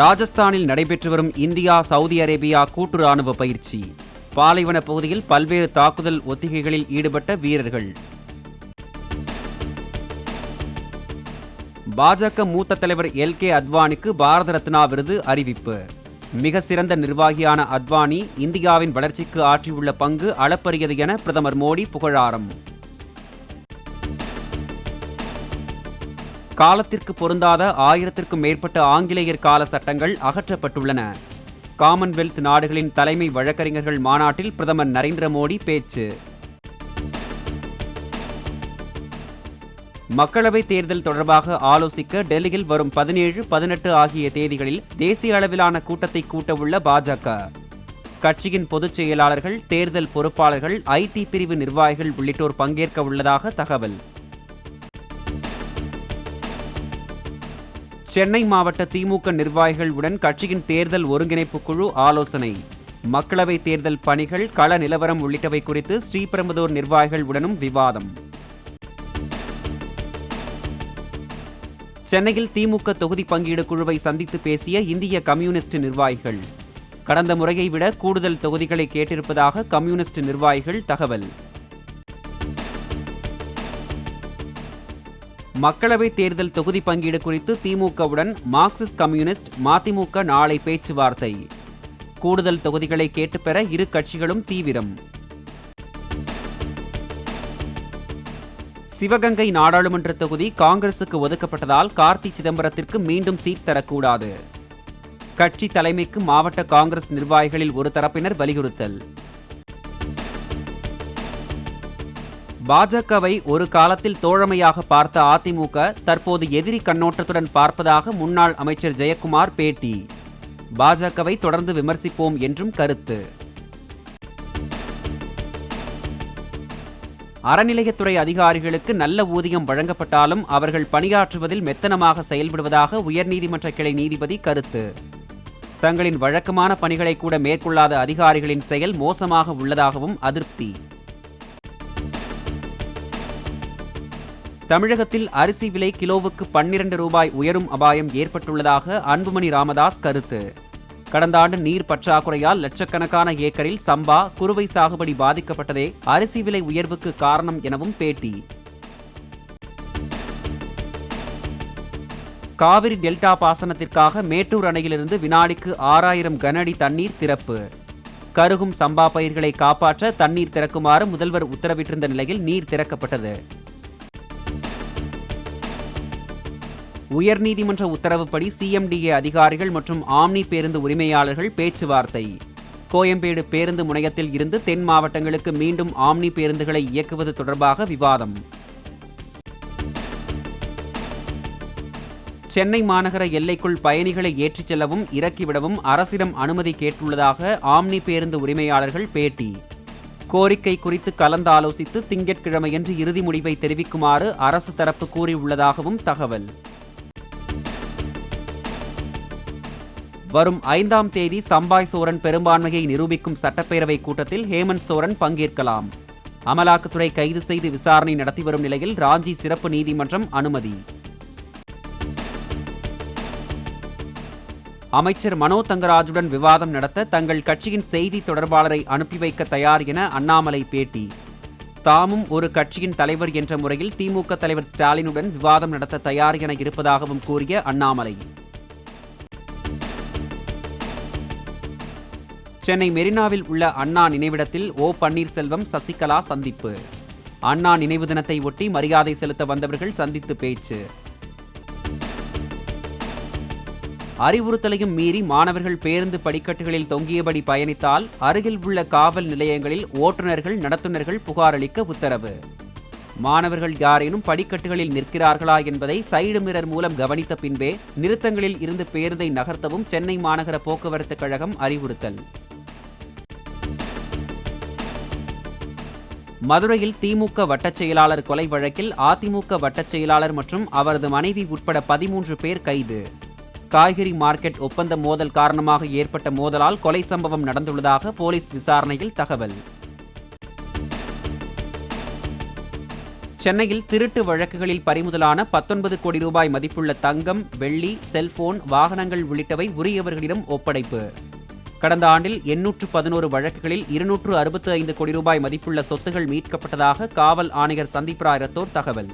ராஜஸ்தானில் நடைபெற்று வரும் இந்தியா சவுதி அரேபியா கூட்டு ராணுவ பயிற்சி. பாலைவன பகுதியில் பல்வேறு தாக்குதல் ஒத்திகைகளில் ஈடுபட்ட வீரர்கள். பாஜக மூத்த தலைவர் எல்.கே. அத்வானிக்கு பாரத ரத்னா விருது அறிவிப்பு. மிக சிறந்த நிர்வாகியான அத்வானி இந்தியாவின் வளர்ச்சிக்கு ஆற்றியுள்ள பங்கு அளப்பரியது என பிரதமர் மோடி புகழாரம். காலத்திற்கு பொருந்தாத 1000க்கும் மேற்பட்ட ஆங்கிலேயர் கால சட்டங்கள் அகற்றப்பட்டுள்ளன. காமன்வெல்த் நாடுகளின் தலைமை வழக்கறிஞர்கள் மாநாட்டில் பிரதமர் நரேந்திர மோடி பேச்சு. மக்களவைத் தேர்தல் தொடர்பாக ஆலோசிக்க டெல்லியில் வரும் 17, 18 ஆகிய தேதிகளில் தேசிய அளவிலான கூட்டத்தை கூட்டவுள்ள பாஜக. கட்சியின் பொதுச் செயலாளர்கள், தேர்தல் பொறுப்பாளர்கள், ஐடி பிரிவு நிர்வாகிகள் உள்ளிட்டோர் பங்கேற்க உள்ளதாக தகவல். சென்னை மாவட்ட திமுக நிர்வாகிகளுடன் கட்சியின் தேர்தல் ஒருங்கிணைப்பு குழு ஆலோசனை. மக்களவைத் தேர்தல் பணிகள், கள நிலவரம் உள்ளிட்டவை குறித்து ஸ்ரீபெரும்புதூர் நிர்வாகிகளுடனும் விவாதம். சென்னையில் திமுக தொகுதி பங்கீடு குழுவை சந்தித்து பேசிய இந்திய கம்யூனிஸ்ட் நிர்வாகிகள். கடந்த முறையை விட கூடுதல் தொகுதிகளை கேட்டிருப்பதாக கம்யூனிஸ்ட் நிர்வாகிகள் தகவல். மக்களவைத் தேர்தல் தொகுதி பங்கீடு குறித்து திமுகவுடன் மார்க்சிஸ்ட் கம்யூனிஸ்ட், மதிமுக நாளை பேச்சுவார்த்தை. கூடுதல் தொகுதிகளை கேட்டுப்பெற இரு கட்சிகளும் தீவிரம். சிவகங்கை நாடாளுமன்ற தொகுதி காங்கிரசுக்கு ஒதுக்கப்பட்டதால் கார்த்தி சிதம்பரத்திற்கு மீண்டும் சீட் தரக்கூடாது. கட்சி தலைமைக்கு மாவட்ட காங்கிரஸ் நிர்வாகிகளில் ஒரு தரப்பினர் வலியுறுத்தல். பாஜகவை ஒரு காலத்தில் தோழமையாக பார்த்த அதிமுக தற்போது எதிரி கண்ணோட்டத்துடன் பார்ப்பதாக முன்னாள் அமைச்சர் ஜெயக்குமார் பேட்டி. பாஜகவை தொடர்ந்து விமர்சிப்போம் என்றும் கருத்து. அறநிலையத்துறை அதிகாரிகளுக்கு நல்ல ஊதியம் வழங்கப்பட்டாலும் அவர்கள் பணியாற்றுவதில் மெத்தனமாக செயல்படுவதாக உயர்நீதிமன்ற கிளை நீதிபதி கருத்து. தங்களின் வழக்கமான பணிகளை கூட மேற்கொள்ளாத அதிகாரிகளின் செயல் மோசமாக உள்ளதாகவும் அதிருப்தி. தமிழகத்தில் அரிசி விலை கிலோவுக்கு 12 ரூபாய் உயரும் அபாயம் ஏற்பட்டுள்ளதாக அன்புமணி ராமதாஸ் கருத்து. கடந்த ஆண்டு நீர் பற்றாக்குறையால் லட்சக்கணக்கான ஏக்கரில் சம்பா, குறுவை சாகுபடி பாதிக்கப்பட்டதே அரிசி விலை உயர்வுக்கு காரணம் எனவும் பேட்டி. காவிரி டெல்டா பாசனத்திற்காக மேட்டூர் அணையிலிருந்து வினாடிக்கு 6000 கனஅடி தண்ணீர் திறப்பு. கருகும் சம்பா பயிர்களை காப்பாற்ற தண்ணீர் திறக்குமாறு முதல்வர் உத்தரவிட்டிருந்த நிலையில் நீர் திறக்கப்பட்டது. உயர்நீதிமன்ற உத்தரவுப்படி சிஎம்டிஏ அதிகாரிகள் மற்றும் ஆம்னி பேருந்து உரிமையாளர்கள் பேச்சுவார்த்தை. கோயம்பேடு பேருந்து முனையத்தில் இருந்து தென் மாவட்டங்களுக்கு மீண்டும் ஆம்னி பேருந்துகளை இயக்குவது தொடர்பாக விவாதம். சென்னை மாநகர எல்லைக்குள் பயணிகளை ஏற்றிச் செல்லவும் இறக்கிவிடவும் அரசிடம் அனுமதி கேட்டுள்ளதாக ஆம்னி பேருந்து உரிமையாளர்கள் பேட்டி. கோரிக்கை குறித்து கலந்தாலோசித்து திங்கட்கிழமையன்று இறுதி முடிவை தெரிவிக்குமாறு அரசு தரப்பு கூறியுள்ளதாகவும் தகவல். வரும் 5ஆம் தேதி சம்பாய் சோரன் பெரும்பான்மையை நிரூபிக்கும் சட்டப்பேரவை கூட்டத்தில் ஹேமந்த் சோரன் பங்கேற்கலாம். அமலாக்கத்துறை கைது செய்து விசாரணை நடத்தி வரும் நிலையில் ராஞ்சி சிறப்பு நீதிமன்றம் அனுமதி. அமைச்சர் மனோ தங்கராஜுடன் விவாதம் நடத்த தங்கள் கட்சியின் செய்தி தொடர்பாளரை அனுப்பி வைக்க தயார் என அண்ணாமலை பேட்டி. தாமும் ஒரு கட்சியின் தலைவர் என்ற முறையில் திமுக தலைவர் ஸ்டாலினுடன் விவாதம் நடத்த தயார் என இருப்பதாகவும் கூறிய அண்ணாமலை. சென்னை மெரினாவில் உள்ள அண்ணா நினைவிடத்தில் ஓ. பன்னீர்செல்வம், சசிகலா சந்திப்பு. அண்ணா நினைவு தினத்தை ஒட்டி மரியாதை செலுத்த வந்தவர்கள் சந்தித்து பேச்சு. அறிவுறுத்தலையும் மீறி மாணவர்கள் பேருந்து படிக்கட்டுகளில் தொங்கியபடி பயணித்தால் அருகில் உள்ள காவல் நிலையங்களில் ஓட்டுநர்கள், நடத்துனர்கள் புகார் அளிக்க உத்தரவு. மாணவர்கள் யாரேனும் படிக்கட்டுகளில் நிற்கிறார்களா என்பதை சைடு மிரர் மூலம் கவனித்த பின்பே நிறுத்தங்களில் இருந்து பேருந்தை நகர்த்தவும் சென்னை மாநகர போக்குவரத்து கழகம் அறிவுறுத்தல். மதுரையில் திமுக வட்டச் செயலாளர் கொலை வழக்கில் அதிமுக வட்டச் செயலாளர் மற்றும் அவரது மனைவி உட்பட 13 பேர் கைது. காய்கறி மார்க்கெட் ஒப்பந்த மோதல் காரணமாக ஏற்பட்ட மோதலால் கொலை சம்பவம் நடந்துள்ளதாக போலீஸ் விசாரணையில் தகவல். சென்னையில் திருட்டு வழக்குகளில் பறிமுதலான 19 கோடி ரூபாய் மதிப்புள்ள தங்கம், வெள்ளி, செல்போன், வாகனங்கள் உள்ளிட்டவை உரியவர்களிடம் ஒப்படைப்பு. கடந்த ஆண்டில் 811 வழக்குகளில் 265 கோடி ரூபாய் மதிப்புள்ள சொத்துகள் மீட்கப்பட்டதாக காவல் ஆணையர் சந்தீப் ராய் ரத்தோர் தகவல்.